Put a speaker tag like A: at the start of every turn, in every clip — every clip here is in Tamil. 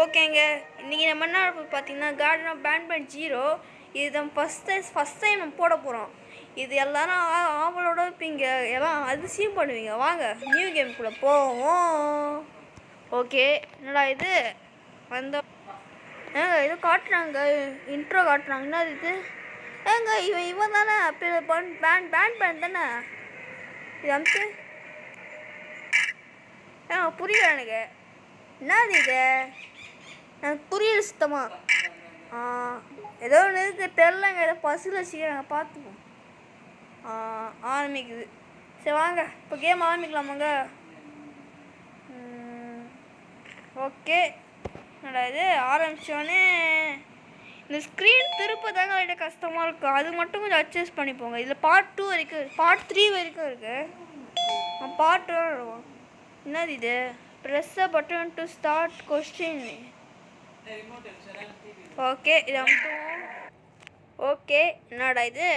A: ஓகேங்க, இன்றைக்கி நம்ம என்ன பார்த்தீங்கன்னா கார்டன் ஆஃப் பேட்மேன் 0 இது நம்ம ஃபஸ்ட் டைம் நம்ம போட போகிறோம். இது எல்லாரும் ஆவலோட இருப்பீங்க, எல்லாம் அதிசயம் பண்ணுவீங்க. வாங்க நியூ கேம்குள்ளே போவோம். ஓகே, என்னடா இது வந்த இது காட்டுறாங்க, இன்ட்ரோ காட்டுறாங்க. என்ன இது ஏங்க இவன் தானே பேட்மேன் தானே இது அமுத்து. புரியல எனக்கு என்னது இது, எனக்கு புரியல சுத்தமாக. ஏதோ ஒன்று இருக்குது தெரிலங்க, ஏதோ பஸ்ஸில் வச்சுக்கிறாங்க, பார்த்துப்போம். ஆரம்பிக்குது. சரி வாங்க இப்போ கேம் ஆரம்பிக்கலாமாங்க. ஓகே, என்னடா இது ஆரம்பித்தோடனே இந்த ஸ்க்ரீன் திருப்ப தாங்க கிட்ட கஷ்டமாக இருக்கும். அது மட்டும் கொஞ்சம் அட்ஜஸ்ட் பண்ணிப்போங்க. இதில் பார்ட் 2 வரைக்கும், பார்ட் 3 வரைக்கும் இருக்குது. பார்ட் 2 என்னது இது, press a button to start question. Okay இது அமுத்துவோம். ஓகே, என்னடா இது,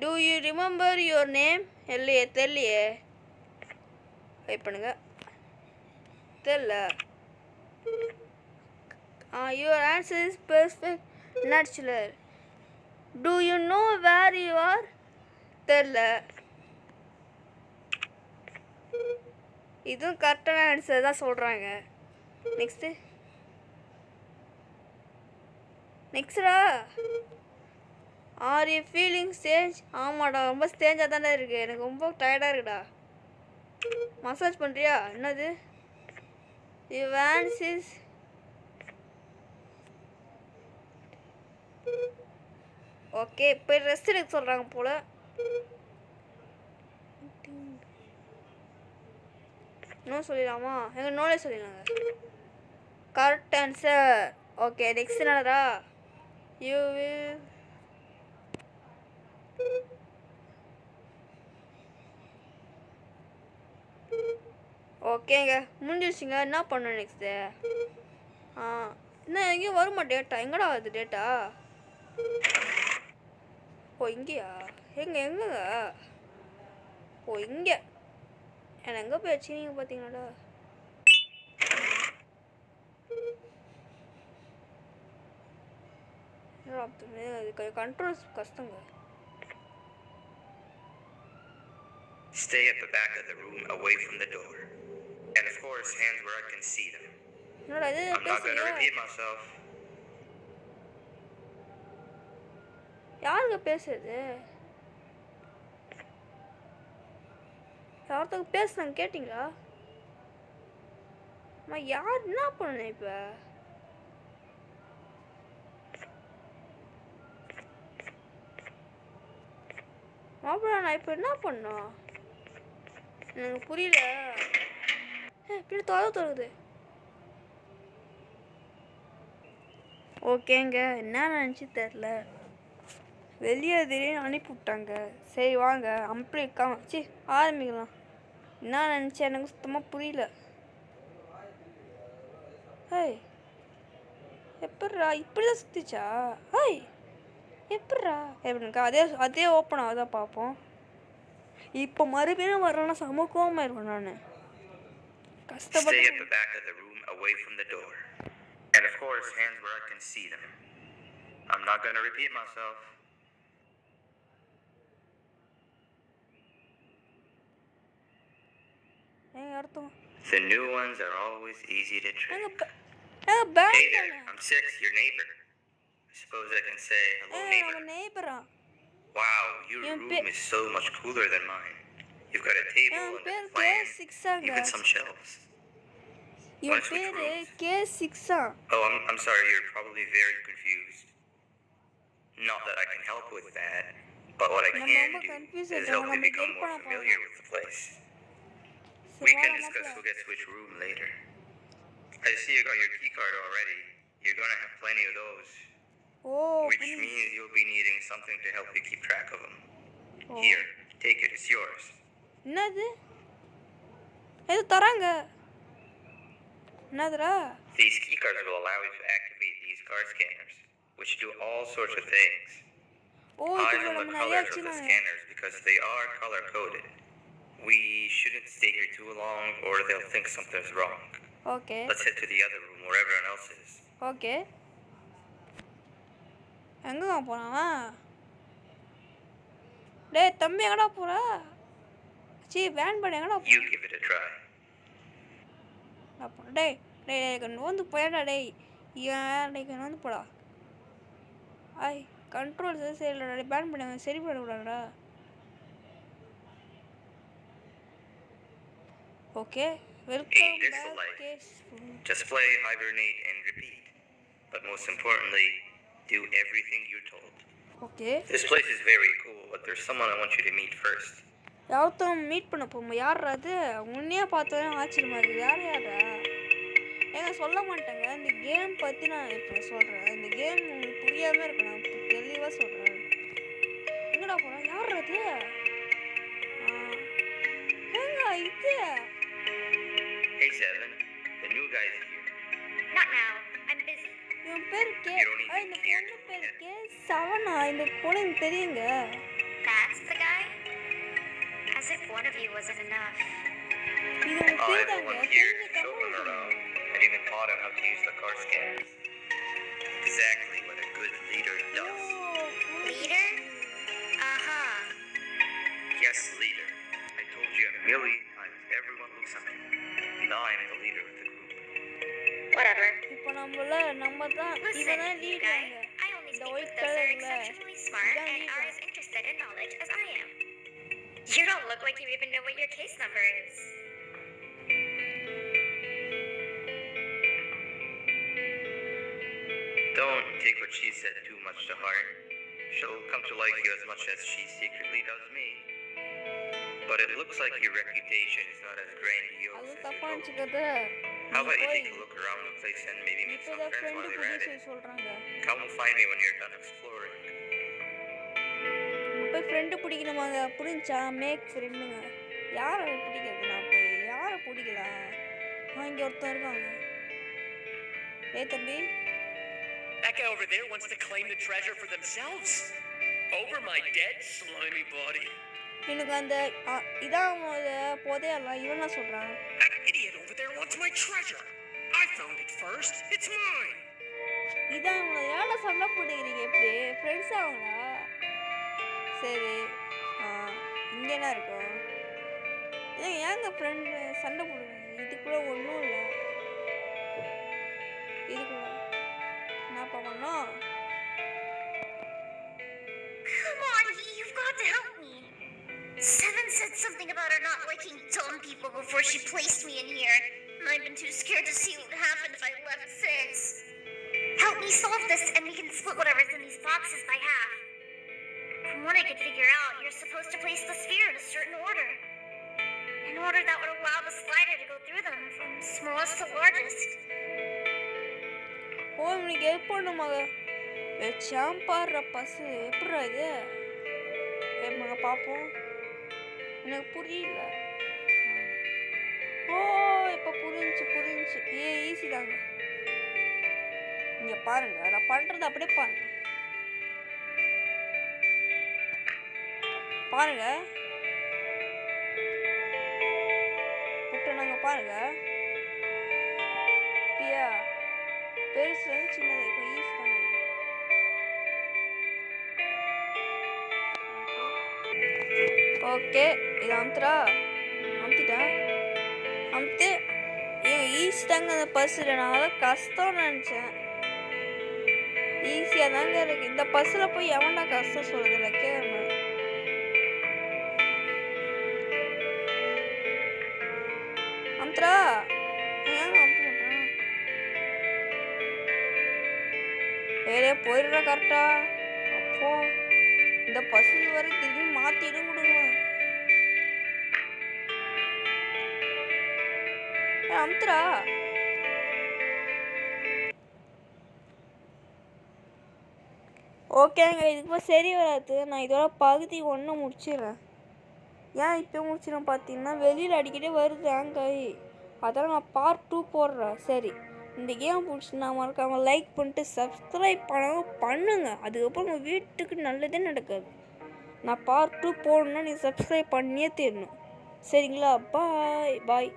A: do you remember your name? இல்லையே, தெரியலையே, வெயிட் பண்ணுங்க, தெரியல. your answer is perfect natural. do you know where you are? தெரியல. இதுவும் கரெக்டான ஆன்சர் தான் சொல்கிறாங்க. நெக்ஸ்டா ஆர் யூ ஃபீலிங் ஸ்டேஞ்ச்? ஆமாடா, ரொம்ப ஸ்டேஞ்சாக தானே இருக்குது, எனக்கு ரொம்ப டயர்டாக இருக்குடா. மசாஜ் பண்ணுறியா? என்னது யுவான்சிஸ்? ஓகே, இப்போ ரெஸ்ட் எடுக்க சொல்கிறாங்க போல். இன்னும் சொல்லிடலாமா? எங்கள் நோலே சொல்லிடலாங்க. Correct answer. ஓகே, நெக்ஸ்ட் என்னடா, யூ வில் ஓகேங்க முடிஞ்சிருச்சுங்க. என்ன பண்ணணும் நெக்ஸ்ட்டு? என்ன எங்கேயும் வருமா டேட்டா? எங்கடா வருது டேட்டா? ஓ இங்கேயா? எங்கங்க? ஓ இங்கே. எனக்கு எங்கே போய் வச்சுக்கிங்க பார்த்தீங்களாடா? கண்ட்ரோல்ஸ் கஷ்டங்க.
B: Stay at the back of the room away from the door. And of course, hands where I can see them.
A: I'm
B: not going to repeat myself.
A: யாருங்க பேசுறது? யார்கிட்ட பேசுறாங்க கேட்டிங்களா? நான் யார் என்ன பண்ணேன் இப்போ? மாப்பிள்ள நான் இப்போ என்ன பண்ணோம் எனக்கு புரியல. இப்படி தொலைது. ஓகேங்க, என்ன நினச்சி தெரில, வெளியே திடீர்னு அனுப்பிவிட்டாங்க. சரி வாங்க அப்படி காமிச்சு ஆரம்பிக்கலாம். என்ன நினச்சேன் எனக்கு சுத்தமாக புரியல. ஹேய் எப்பட்றா இப்படி தான் சுற்றிச்சா? ஹேய் எப்பட்றா எப்படிக்கா? அதே ஓப்பன் ஆகுதான் பார்ப்போம். இப்போ மறுபடியும் வரேன்னா சமூகமாக இருக்கும். நான் கஷ்டப்பட்டு
B: And of course, hands where I can see them. I'm not going to repeat myself. The new ones are always easy to trick. Hey there, I'm Six, your neighbor. I suppose I can say hello, neighbor. Wow, your room is so much cooler than mine. You've got a table and a fan, even some shelves.
A: Your பேரு K6.
B: Oh, I'm sorry, you're probably very confused. Not that I can help with that, but what I can do is help you become more familiar with the place. We can discuss who gets which room later. I see you got your key card already. You're gonna have plenty of those. Which means you'll be needing something to help you keep track of them. Here, take it, it's yours.
A: என்னது? இது தராங்க.
B: These key cards will allow you to activate these card scanners, which do all sorts of things. Eyes on the colors of the scanners because they are color coded. We shouldn't stay here too long or they'll think something's wrong.
A: Okay
B: Let's head to the other room where everyone else is.
A: Okay எங்கேங்க போகிறான்? டேய் தம்பி எங்கடா போகிற? பேன் பண்ண எங்கடா
B: You give it a try.
A: டேய் டேய் டேய் நோந்து போயடா டேய் ஏன் டேய் நோந்து போடா. ஐய் கண்ட்ரோல் சரி இல்லைடா பேன் பண்ண சரி பண்ணக்கூடாதுடா. Okay welcome back.
B: Just play, hibernate and repeat. But most importantly, do everything you're told.
A: Okay.
B: This place is very cool, but there's someone I want you to meet first.
A: யார்த்தம் மீட் பண்ண போமா? யாரா அது? உன்னையே பார்த்தோம் ஆச்சரியமா இருக்குது. யாரா? ஏங்க சொல்ல மாட்டேங்க. இந்த கேம் பற்றி நான் இப்போ சொல்கிறேன். இந்த கேம் உங்களுக்கு புரியாமல் இருக்கு. நான் தெளிவாக சொல்கிறேன். எங்கடா போகிறேன்? யார் அது? ஏங்க இது?
B: Hey Seven, the new guy is here.
C: Not now. I'm busy.
A: இவன் பேர் கே. இந்த பொண்ணு பேர் கே. சவனா. இந்த பொண்ணு எனக்கு தெரியுங்க.
C: That's the guy? As if one of you wasn't enough.
A: இது உங்களுக்கு தெரியுதாங்க?
B: Here, show him around. I even taught him how to use the car scanners. Exactly what a good leader does.
C: Leader? Uh-huh.
B: Yes, leader. I told you a million times. Everyone looks up to me. Now I'm the leader of the group.
C: Whatever.
A: இப்போ நம்ம தான்
C: Listen,
A: இவனா
C: you
A: leader.
C: guy. I only
A: The
C: speak
A: white
C: with those that are
A: color,
C: exceptionally smart
A: the
C: and
A: leader.
C: are as interested in knowledge as I am. You don't look like you even know what your case number is.
B: Don't take what she said too much to heart. She'll come to like you as much as she secretly does me. But it looks like your reputation is not as grandiose
A: அது
B: as you
A: தப்பா
B: hope.
A: நினச்சிக்கிறது.
B: How about you take a look around the place and maybe meet
A: இப்போ
B: some
A: தான்
B: friends
A: friend
B: while you're at
A: புதுசு
B: it?
A: சொல்கிறாங்க.
B: Come find me when you're done exploring.
A: போய் ஃப்ரெண்டு பிடிக்கணுமாங்க? புரிஞ்சா மேக் ஃப்ரெண்டுங்க. யாரை பிடிக்கிறது? நான் போய் யாரை பிடிக்கலாம்? இங்கே ஒருத்தன் இருக்காங்க. ஏய் தம்பி
D: That guy over there wants to claim the treasure for themselves. Over my dead, slimy body.
A: எனக்கு அந்த இதான் போதையெல்லாம் இவன் தான் சொல்கிறான்.
D: That idiot over there wants my treasure. I found it first. It's mine.
A: இதான் இவங்க ஏன்னா சண்டை போட்டுக்கிறீங்க எப்படி? ஃப்ரெண்ட்ஸ் ஆகுங்களா? சரி இங்கே என்ன இருக்கும்? ஏங்க ஃப்ரெண்டு சண்டை போடுவீங்க? இதுக்குள்ள ஒன்றும் இல்லை. இதுக்குள்ள என்ன பண்ணணும்?
C: Come on, you've got to help me. Seven said something about her not liking dumb people before she placed me in here. And I've been too scared to see what would happen if I left since. Help me solve this and we can split whatever's in these boxes by half. From what I could figure out, you're supposed to place the sphere in a certain order. In order that would allow the slider to go through them from smallest to largest.
A: ஓ இவனுக்கு ஹெல்ப் பண்ணுமாங்க. சாம்பாடுற பசு எப்படிடா இது? ஏமாங்க பார்ப்போம். எனக்கு புரியல. ஓ இப்போ புரிஞ்சு. ஈஸி தாங்க. இங்கே பாருங்க நான் பண்ணுறது அப்படியே பாருங்க. பாருங்க புட்டு நாங்கள் பாருங்க. பிரியா பெருசு சின்னது இப்போ ஈஸி தாங்க. ஓகே இது அமுத்திட்டேன். ஈஸி தாங்க அந்த பஸ்ஸில். நான் அதான் கஷ்டம்னு நினச்சேன். ஈஸியாக தாங்க இருக்கு. இந்த பஸ்ஸில் போய் எவன்டா கஷ்டம் சொல்லுதில்ல கேட்கணும். அமுத்துறா ஏங்க அமுத்த மாட்டேன்? வேறே போயிடுறா கரெக்டா. அப்போ இந்த பஸ்ஸில் வர திரும்பி மாற்றிடும் கொடுங்க. அமுத்துறா. ஓகேங்க இதுக்கு சரி வராது. நான் இதோட பகுதி 1 முடிச்சிடுறேன். ஏன் இப்போ முடிச்சிடும் பார்த்தீங்கன்னா வெளியில் அடிக்கடி வருது ஆங்காய். அதெல்லாம் நான் பார்ட் 2 போடுறேன். சரி இந்த கேம் பிடிச்சினா மறக்காமல் லைக் பண்ணிட்டு சப்ஸ்கிரைப் பண்ணுங்க. அதுக்கப்புறம் உங்கள் வீட்டுக்கு நல்லதே நடக்காது. நான் பார்ட் 2 போடணுன்னா நீங்கள் சப்ஸ்கிரைப் பண்ணியே தரணும். சரிங்களா? பாய்.